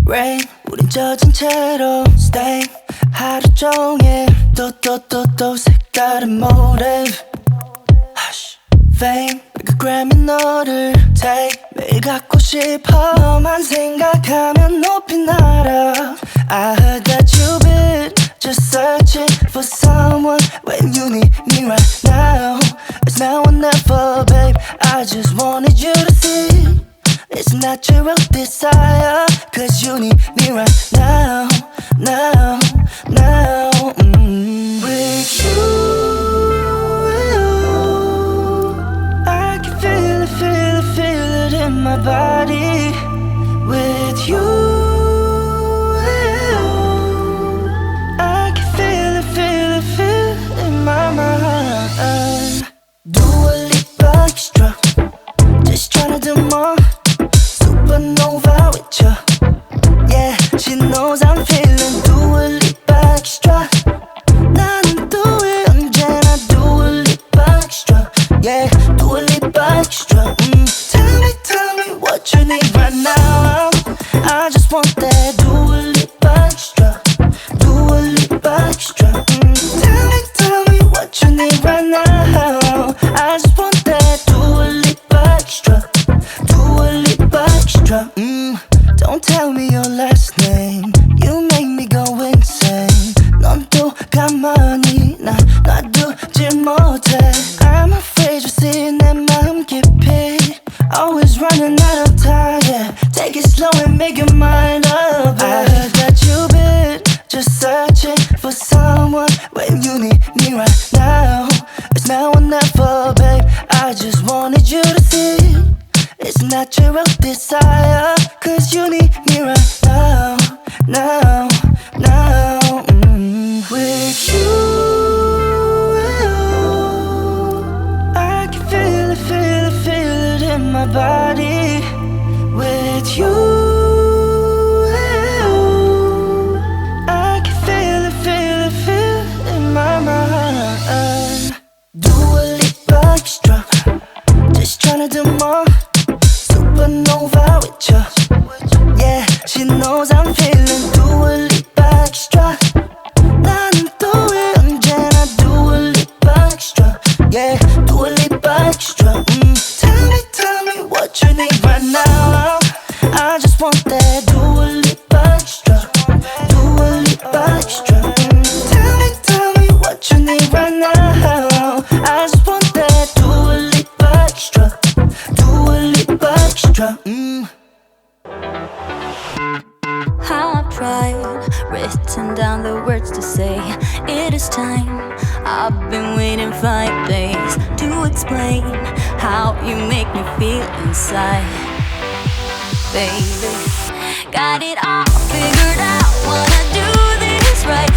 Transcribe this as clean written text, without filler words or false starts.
Rain 우린 젖은 채로 stay 하루 종일 또 색다른 motive Hush Fame 그 Grammy 너를 take 매일 갖고 싶어 너만 생각하면 높이 날아 I heard that you've been just searching for someone when you need me right now It's now or never babe I just wanted you to see It's natural desire Cause you need me right now With you I can feel it in my body With you I can feel it in my mind Do a leap extra Just tryna do more Supernova with you Yeah, she knows I'm feeling Do a leap extra 나는 do it 언제나 do a leap extra Yeah, do a leap extra Tell me what you need right now I just want that do a leap extra Do a leap extra Tell me what you need right now I just want that do a leap extra Do a leap extra Don't tell me your last name You make me go insane 넌 또 가만히 나 놔두지 못해 I'm afraid you see 내 마음 깊이 Always running out of time yeah. Take it slow and make your mind up yeah. I heard that you've been just searching for someone when you need me right now It's now or never babe I just wanted you to see It's natural desire Cause you need me right now With you I can feel it in my body With you I can feel it in my mind Do a leap extra Just tryna do more Supernova with you Yeah, she knows I'm feeling Do a leap extra 나는 do it 언제나 do a leap extra Yeah, do a leap extra Tell me what you need right now I just want that do a leap extra Do a leap extra Tell me what you need right now I just want that do a leap extra Do a leap extra I've tried, written down the words to say It is time, I've been waiting 5 days To explain how you make me feel inside Baby, got it all figured out Wanna do this right